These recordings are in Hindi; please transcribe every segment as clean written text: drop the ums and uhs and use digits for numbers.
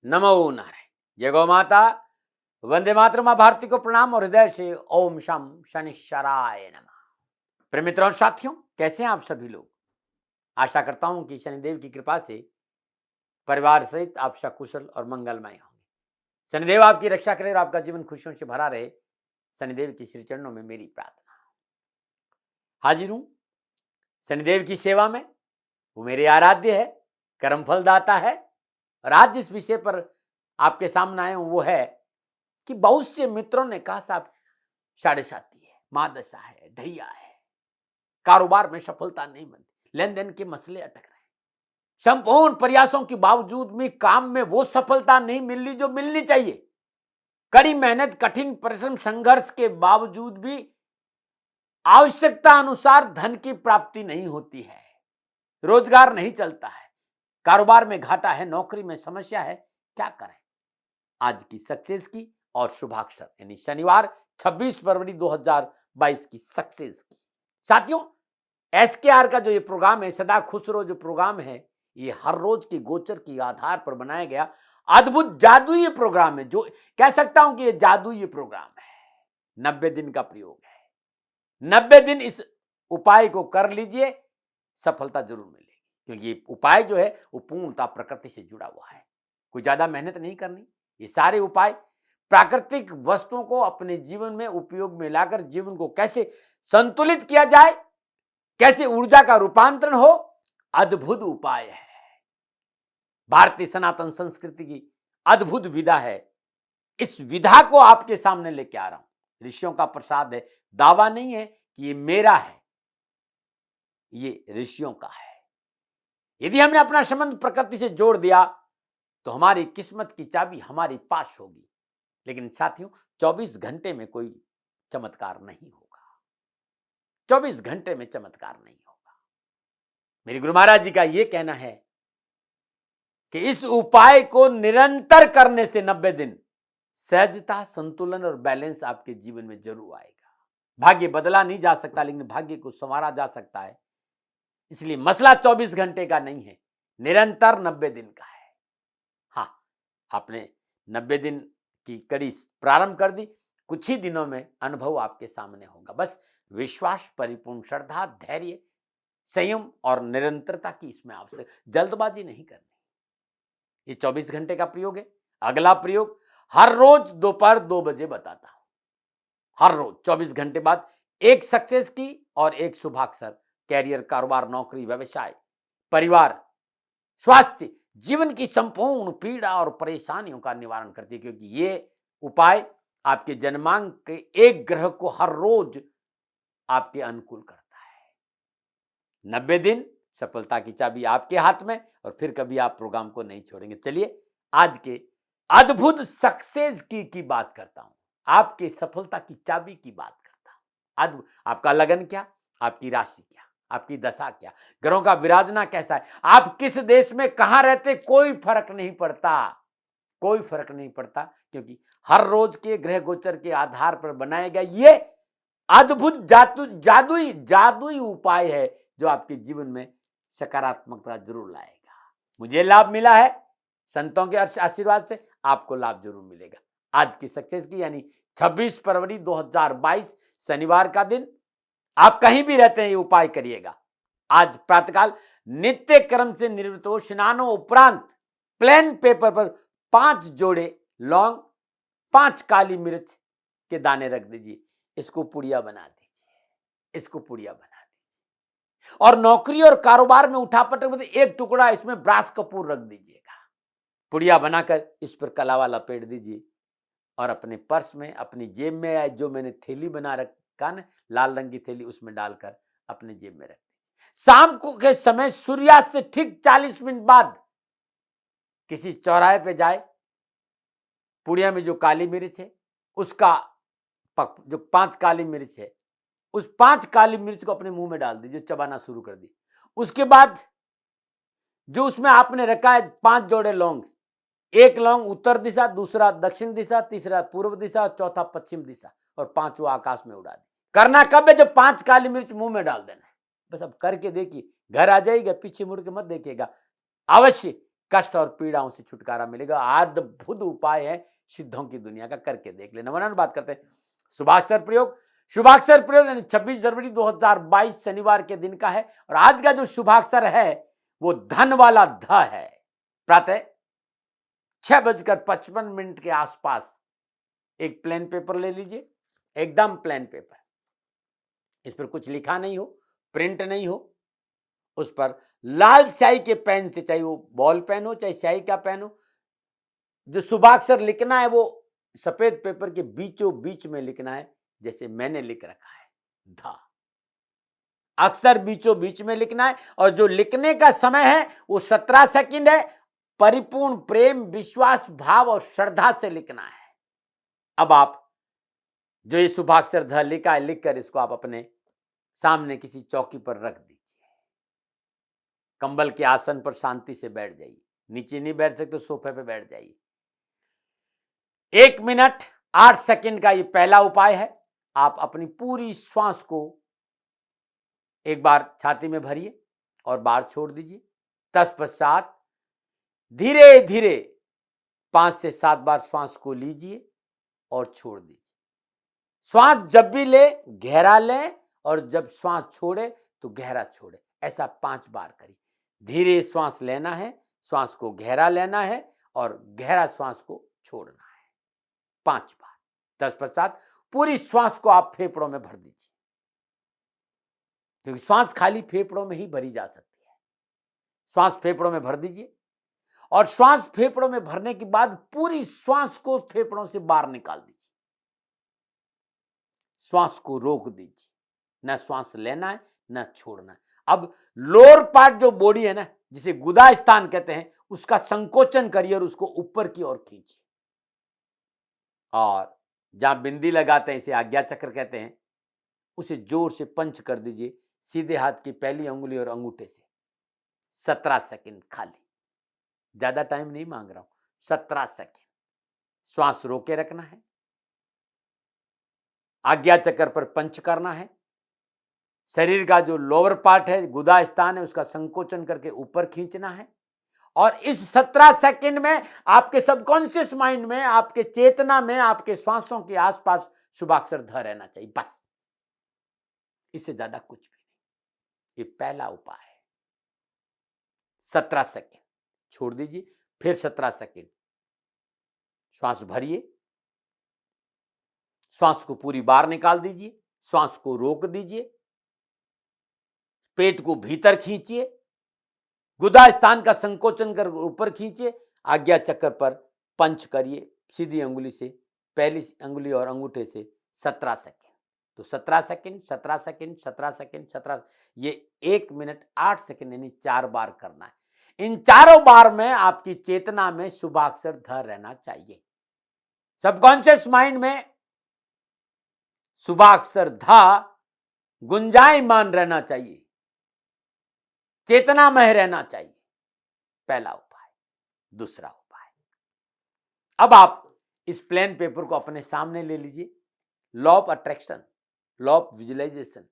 नमो नारायण। जय गौ माता। वंदे मातरम। मां भारती को प्रणाम और हृदय से ओम शम शनिश्चराय नमः। प्रिय मित्रों और साथियों, कैसे हैं आप सभी लोग? आशा करता हूं कि शनिदेव की कृपा से परिवार सहित आप सकुशल और मंगलमय होंगे। शनिदेव आपकी रक्षा करे और आपका जीवन खुशियों से भरा रहे, शनिदेव की श्री चरणों में मेरी प्रार्थना। हाजिर हूं शनिदेव की सेवा में। वो मेरे आराध्य है, कर्मफल दाता है। और आज जिस विषय पर आपके सामने आए हूं वो है कि बहुत से मित्रों ने कहा साहब साढ़े साथी है, महादशा है, ढैया है, कारोबार में सफलता नहीं मिलती, लेन देन के मसले अटक रहे हैं, संपूर्ण प्रयासों के बावजूद भी काम में वो सफलता नहीं मिल रही जो मिलनी चाहिए। कड़ी मेहनत, कठिन परिश्रम, संघर्ष के बावजूद भी आवश्यकता अनुसार धन की प्राप्ति नहीं होती है, रोजगार नहीं चलता है, कारोबार में घाटा है, नौकरी में समस्या है। क्या करें? आज की सक्सेस की और शुभाक्षर यानी शनिवार 26 फरवरी 2022 की सक्सेस की। साथियों, एसकेआर का जो ये प्रोग्राम है, सदा खुश रहो जो प्रोग्राम है, ये हर रोज की गोचर के आधार पर बनाया गया अद्भुत जादुई प्रोग्राम है। जो कह सकता हूं कि ये जादुई प्रोग्राम है। 90 दिन का प्रयोग है। 90 दिन इस उपाय को कर लीजिए, सफलता जरूर मिलेगी। क्योंकि ये उपाय जो है वो पूर्णतः प्रकृति से जुड़ा हुआ है, कोई ज्यादा मेहनत नहीं करनी। ये सारे उपाय प्राकृतिक वस्तुओं को अपने जीवन में उपयोग में लाकर जीवन को कैसे संतुलित किया जाए, कैसे ऊर्जा का रूपांतरण हो, अद्भुत उपाय है। भारतीय सनातन संस्कृति की अद्भुत विधा है। इस विधा को आपके सामने लेके आ रहा हूं। ऋषियों का प्रसाद है, दावा नहीं है कि ये मेरा है, ये ऋषियों का है। यदि हमने अपना संबंध प्रकृति से जोड़ दिया तो हमारी किस्मत की चाबी हमारे पास होगी। लेकिन साथियों, 24 घंटे में कोई चमत्कार नहीं होगा। 24 घंटे में चमत्कार नहीं होगा। मेरे गुरु महाराज जी का यह कहना है कि इस उपाय को निरंतर करने से 90 दिन सहजता, संतुलन और बैलेंस आपके जीवन में जरूर आएगा। भाग्य बदला नहीं जा सकता, लेकिन भाग्य को संवारा जा सकता है। इसलिए मसला 24 घंटे का नहीं है, निरंतर 90 दिन का है। हाँ, आपने 90 दिन की कड़ी प्रारंभ कर दी, कुछ ही दिनों में अनुभव आपके सामने होगा। बस विश्वास, परिपूर्ण श्रद्धा, धैर्य, संयम और निरंतरता की इसमें आवश्यक, जल्दबाजी नहीं करनी। ये 24 घंटे का प्रयोग है। अगला प्रयोग हर रोज दोपहर 2 बजे बताता हूं। हर रोज 24 घंटे बाद एक सक्सेस की और एक शुभाक्षर, कैरियर, कारोबार, नौकरी, व्यवसाय, परिवार, स्वास्थ्य, जीवन की संपूर्ण पीड़ा और परेशानियों का निवारण करती है। क्योंकि ये उपाय आपके जन्मांक के एक ग्रह को हर रोज आपके अनुकूल करता है। 90 दिन सफलता की चाबी आपके हाथ में, और फिर कभी आप प्रोग्राम को नहीं छोड़ेंगे। चलिए आज के अद्भुत सक्सेस की बात करता हूं, आपके सफलता की चाबी की बात करता हूं। आपका लगन क्या, आपकी राशि क्या, आपकी दशा क्या, ग्रहों का विराजना कैसा है, आप किस देश में कहां रहते, कोई फर्क नहीं पड़ता। कोई फर्क नहीं पड़ता, क्योंकि हर रोज के ग्रह गोचर के आधार पर बनाया गया ये अद्भुत जादुई जादुई उपाय है जो आपके जीवन में सकारात्मकता जरूर लाएगा। मुझे लाभ मिला है, संतों के आशीर्वाद से आपको लाभ जरूर मिलेगा। आज की सक्सेस की यानी 26 फरवरी 2022 शनिवार का दिन, आप कहीं भी रहते हैं ये उपाय करिएगा। आज प्रातःकाल नित्य कर्म से निवृत्त हो, स्नानों उपरांत प्लेन पेपर पर 5 जोड़े लौंग, 5 काली मिर्च के दाने रख दीजिए। इसको पुड़िया बना दीजिए, इसको पुड़िया बना दीजिए। और नौकरी और कारोबार में उठापटक में एक टुकड़ा इसमें ब्रास कपूर रख दीजिएगा। पुड़िया बनाकर इस पर कलावा लपेट दीजिए और अपने पर्स में, अपनी जेब में, जो मैंने थैली बना रखा ना, लाल रंग की थैली, उसमें डालकर अपने जेब में रख दीजिए। शाम को के समय सूर्यास्त से ठीक 40 मिनट बाद किसी चौराहे पे जाए, पुड़िया में जो काली मिर्च है उसका जो 5 काली मिर्च है, उस 5 काली मिर्च को अपने मुंह में डाल दीजिए, चबाना शुरू कर दीजिए। उसके बाद जो उसमें आपने रखा है 5 जोड़े लौंग, एक लौंग उत्तर दिशा, दूसरा दक्षिण दिशा, तीसरा पूर्व दिशा, चौथा पश्चिम दिशा, और 5वां आकाश में उड़ा दीजिए। करना कब है? जब 5 काली मिर्च मुंह में डाल देना है। बस अब करके देखिए, घर आ जाइएगा, पीछे मुड़ के मत देखिएगा। अवश्य कष्ट और पीड़ाओं से छुटकारा मिलेगा। अद्भुत उपाय है सिद्धों की दुनिया का, करके देख लेना। वरना बात करते हैं शुभाक्षर प्रयोग। शुभाक्षर प्रयोग यानी 26 जनवरी 2022 शनिवार के दिन का है। और आज का जो शुभाक्षर है वो धन वाला ध है। प्रातः 6:55 के आसपास एक प्लेन पेपर ले लीजिए, एकदम प्लेन पेपर, इस पर कुछ लिखा नहीं हो, प्रिंट नहीं हो, उस पर लाल स्याही के पेन से, चाहे वो बॉल पेन हो चाहे स्याही का पेन हो, जो शुभाक्षर लिखना है वो सफेद पेपर के बीचों बीच में लिखना है, जैसे मैंने लिख रखा है धा। अक्सर बीचों बीच में लिखना है। और जो लिखने का समय है वो 17 सेकंड है। परिपूर्ण प्रेम, विश्वास, भाव और श्रद्धा से लिखना है। अब आप जो ये शुभाक्षर ध लिखा है, लिखकर इसको आप अपने सामने किसी चौकी पर रख दीजिए। कंबल के आसन पर शांति से बैठ जाइए। नीचे नहीं बैठ सकते तो सोफे पे बैठ जाइए। 1 मिनट 8 सेकंड का ये पहला उपाय है। आप अपनी पूरी श्वास को एक बार छाती में भरिए और बाहर छोड़ दीजिए। तत्पश्चात धीरे धीरे 5 से 7 बार श्वास को लीजिए और छोड़ दीजिए। श्वास जब भी ले गहरा लें और जब श्वास छोड़े तो गहरा छोड़े। ऐसा 5 बार करिए। धीरे श्वास लेना है, श्वास को गहरा लेना है और गहरा श्वास को छोड़ना है 5 बार। तत्पश्चात पूरी श्वास को आप फेफड़ों में भर दीजिए, क्योंकि श्वास खाली फेफड़ों में ही भरी जा सकती है। श्वास फेफड़ों में भर दीजिए और श्वास फेफड़ों में भरने के बाद पूरी श्वास को फेफड़ों से बाहर निकाल दीजिए। श्वास को रोक दीजिए, न श्वास लेना है न छोड़ना है। अब लोअर पार्ट जो बॉडी है ना, जिसे गुदा स्थान कहते हैं, उसका संकोचन करिए और उसको ऊपर की ओर खींचिए। और जहां बिंदी लगाते हैं, इसे आज्ञा चक्र कहते हैं, उसे जोर से पंच कर दीजिए सीधे हाथ की पहली अंगुली और अंगूठे से। 17 सेकंड खाली, ज्यादा टाइम नहीं मांग रहा हूं, 17 सेकंड श्वास रोके रखना है। आज्ञा चक्र पर पंच करना है। शरीर का जो लोअर पार्ट है, गुदा स्थान है, उसका संकोचन करके ऊपर खींचना है। और इस 17 सेकंड में आपके सबकॉन्शियस माइंड में, आपके चेतना में, आपके श्वासों के आसपास शुभाक्षर ध रहना चाहिए, बस। इससे ज्यादा कुछ भी नहीं। ये पहला उपाय है। 17 सेकंड छोड़ दीजिए, फिर 17 सेकंड श्वास भरिए, श्वास को पूरी बाहर निकाल दीजिए, श्वास को रोक दीजिए, पेट को भीतर खींचिए, गुदा स्थान का संकोचन कर ऊपर खींचिए, आज्ञा चक्र पर पंच करिए सीधी अंगुली से, पहली अंगुली और अंगूठे से 17 सेकंड। तो 17 सेकंड, 17 सेकंड, 17 सेकंड, 17, ये 1 मिनट 8 सेकंड यानी 4 बार करना है। इन चारों बार में आपकी चेतना में शुभाक्षर ध रहना चाहिए। सबकॉन्शियस माइंड में शुभाक्षर धा गुंजायमान रहना चाहिए, चेतनामय रहना चाहिए। पहला उपाय। दूसरा उपाय, अब आप इस प्लेन पेपर को अपने सामने ले लीजिए। Law of attraction, law of visualisation.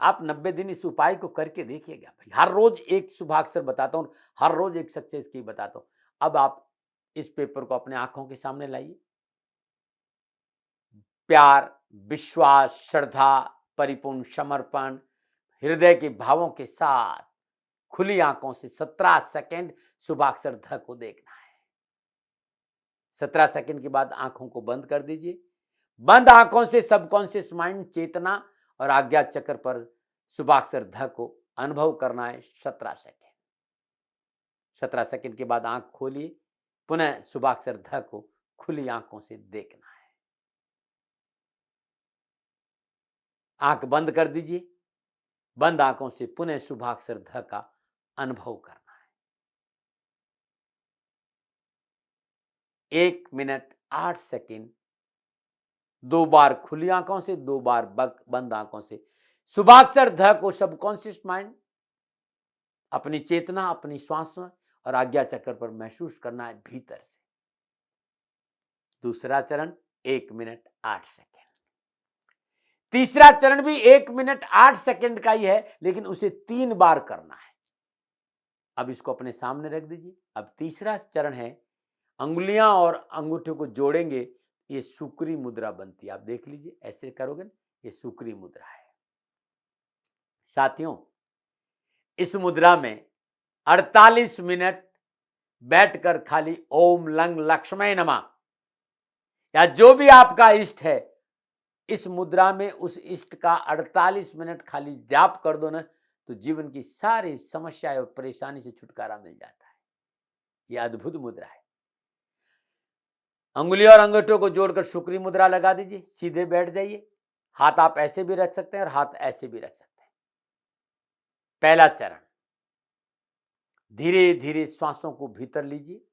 आप 90 दिन इस उपाय को करके देखिएगा भाई। हर रोज एक शुभाक्षर बताता हूं, हर रोज एक सक्सेस की बताता हूं। अब आप इस पेपर को अपने आंखों के सामने लाइए। प्यार, विश्वास, श्रद्धा, परिपूर्ण समर्पण, हृदय के भावों के साथ खुली आंखों से 17 सेकंड शुभाक्षर ध को देखना है। 17 सेकंड के बाद आंखों को बंद कर दीजिए। बंद आंखों से सबकॉन्शियस माइंड, चेतना और आज्ञा चक्र पर शुभाक्षर ध को अनुभव करना है 17 सेकंड। 17 सेकंड के बाद आंख खोलिए, पुनः शुभाक्षर ध को खुली आंखों से देखना है। आंख बंद कर दीजिए। बंद आंखों से पुनः शुभाक्षर ध का अनुभव करना है। 1 मिनट 8 सेकंड 2 बार खुली आंखों से, 2 बार बंद आंखों से शुभाक्षर ध को सबकॉन्शियस माइंड, अपनी चेतना, अपनी श्वास और आज्ञा चक्र पर महसूस करना है भीतर से। दूसरा चरण 1 मिनट 8 सेकंड। तीसरा चरण भी 1 मिनट 8 सेकंड का ही है, लेकिन उसे 3 बार करना है। अब इसको अपने सामने रख दीजिए। अब तीसरा चरण है, अंगुलियां और अंगूठे को जोड़ेंगे, ये सुक्री मुद्रा बनती है। आप देख लीजिए, ऐसे करोगे ना, ये सुक्री मुद्रा है। साथियों, इस मुद्रा में 48 मिनट बैठकर खाली ओम लंग लक्ष्मय नमः या जो भी आपका इष्ट है, इस मुद्रा में उस इष्ट का 48 मिनट खाली जाप कर दो ना, तो जीवन की सारी समस्याएं और परेशानी से छुटकारा मिल जाता है। यह अद्भुत मुद्रा है। अंगुली और अंगूठों को जोड़कर शुक्री मुद्रा लगा दीजिए, सीधे बैठ जाइए। हाथ आप ऐसे भी रख सकते हैं और हाथ ऐसे भी रख सकते हैं। पहला चरण, धीरे धीरे श्वासों को भीतर लीजिए।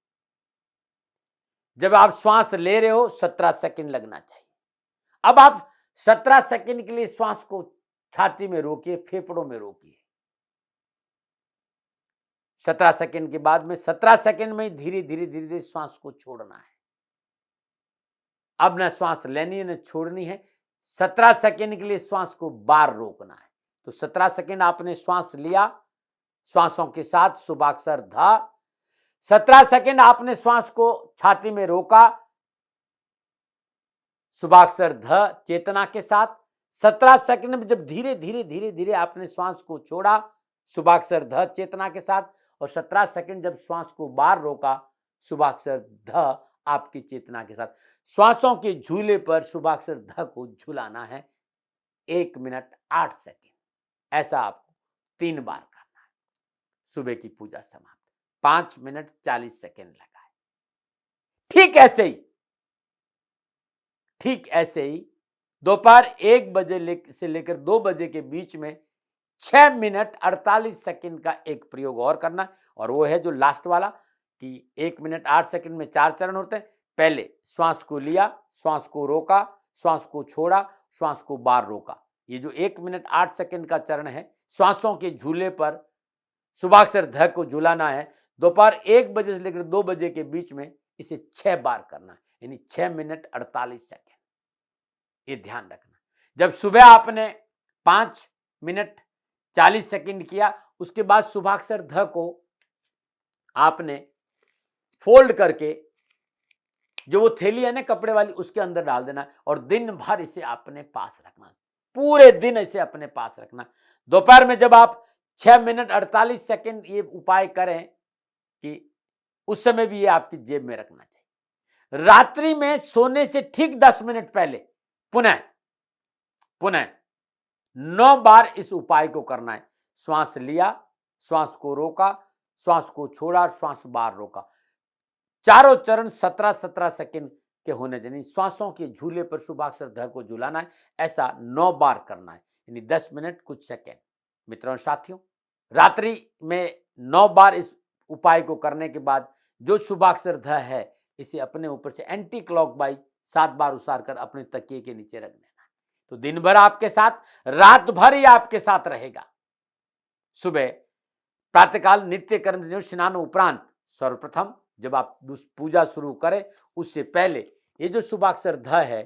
जब आप श्वास ले रहे हो 17 सेकंड लगना चाहिए। अब आप 17 सेकंड के लिए श्वास को छाती में रोकिए, फेफड़ों में रोकिए। 17 सेकंड के बाद में 17 सेकंड में धीरे धीरे धीरे धीरे श्वास को छोड़ना है। अब न श्वास लेनी है न छोड़नी है। 17 सेकंड के लिए श्वास को बार रोकना है। तो 17 सेकंड आपने श्वास लिया, श्वासों के साथ शुभाक्षर ध। 17 सेकंड आपने श्वास को छाती में रोका, शुभाक्षर ध चेतना के साथ। 17 सेकंड में जब धीरे धीरे धीरे धीरे आपने श्वास को छोड़ा, शुभाक्षर ध चेतना के साथ। और 17 सेकंड जब श्वास को बार रोका, शुभाक्षर ध आपकी चेतना के साथ। श्वासों के झूले पर शुभाक्षर ध को झुलाना है 1 मिनट 8 सेकंड। ऐसा आपको 3 बार करना है। सुबह की पूजा समाप्त। 5 मिनट 40 सेकंड लगाए। ठीक ऐसे ही दोपहर 1 बजे से लेकर 2 बजे के बीच में 6 मिनट 48 सेकंड का एक प्रयोग और करना है। और वो है जो लास्ट वाला, कि 1 मिनट 8 सेकंड में 4 चरण होते हैं। पहले श्वास को लिया, श्वास को रोका, श्वास को छोड़ा, श्वास को बार रोका। ये जो 1 मिनट 8 सेकंड का चरण है, श्वासों के झूले पर शुभाक्षर ध को झुलाना है। दोपहर 1 बजे से लेकर 2 बजे के बीच में इसे 6 बार करना है, यानी 6 मिनट 48 सेकंड। ये ध्यान रखना। जब सुबह आपने 5 मिनट 40 सेकंड किया, उसके बाद शुभाक्षर ध को आपने फोल्ड करके, जो वो थैली है ना कपड़े वाली, उसके अंदर डाल देना और दिन भर इसे अपने पास रखना। पूरे दिन इसे अपने पास रखना। दोपहर में जब आप 6 मिनट 48 सेकंड ये उपाय करें, कि उस समय भी ये आपकी जेब में रखना चाहिए। रात्रि में सोने से ठीक 10 मिनट पहले पुनः 9 बार इस उपाय को करना है। श्वास लिया, श्वास को रोका, श्वास को छोड़ा, श्वास बार रोका। चारों चरण 17-17 सेकंड के होने चाहिए। श्वासों के झूले पर शुभाक्षर ध को झुलाना है। ऐसा 9 बार करना है, यानी 10 मिनट कुछ सेकंड। मित्रों और साथियों, रात्रि में 9 बार इस उपाय को करने के बाद जो शुभाक्षर ध है, इसे अपने ऊपर से एंटी क्लॉकवाइज 7 बार उसार कर अपने तकिए के नीचे रख देना है। तो दिन भर आपके साथ, रात भर ही आपके साथ रहेगा। सुबह प्रातःकाल नित्य कर्म स्नान उपरांत सर्वप्रथम जब आप पूजा शुरू करें, उससे पहले ये जो शुभाक्षर ध है,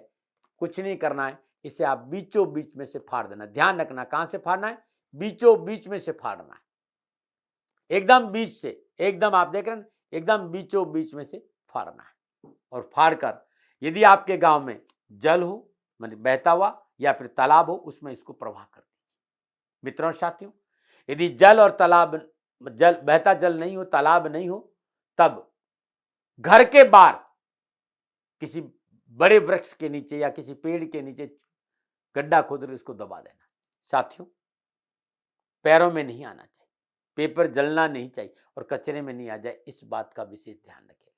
कुछ नहीं करना है, इसे आप बीचों बीच में से फाड़ देना। ध्यान रखना, कहां से फाड़ना है? बीचों बीच में से फाड़ना है, एकदम बीच से, एकदम आप देख रहे हैं, एकदम बीचों बीच में से फाड़ना है। और फाड़कर यदि आपके गांव में जल हो, मतलब बहता हुआ, या फिर तालाब हो, उसमें इसको प्रवाह कर दीजिए। मित्रों और साथियों, यदि जल और तालाब, जल बहता जल नहीं हो, तालाब नहीं हो, तब घर के बाहर किसी बड़े वृक्ष के नीचे या किसी पेड़ के नीचे गड्ढा खोदकर इसको दबा देना। साथियों, पैरों में नहीं आना चाहिए, पेपर जलना नहीं चाहिए और कचरे में नहीं आ जाए, इस बात का विशेष ध्यान रखिएगा।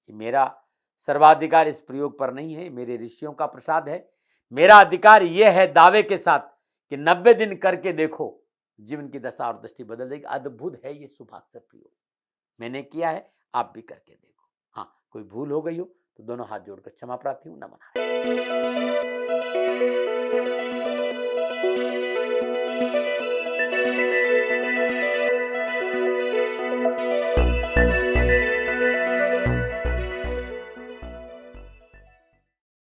कि मेरा सर्वाधिकार इस प्रयोग पर नहीं है, मेरे ऋषियों का प्रसाद है। मेरा अधिकार यह है दावे के साथ कि 90 दिन करके देखो, जीवन की दशा और दृष्टि बदल देगी। अद्भुत है ये शुभाक्षर प्रयोग, मैंने किया है, आप भी करके देखो। हाँ, कोई भूल हो गई हो तो दोनों हाथ जोड़कर क्षमा प्रार्थी हूं। नमन।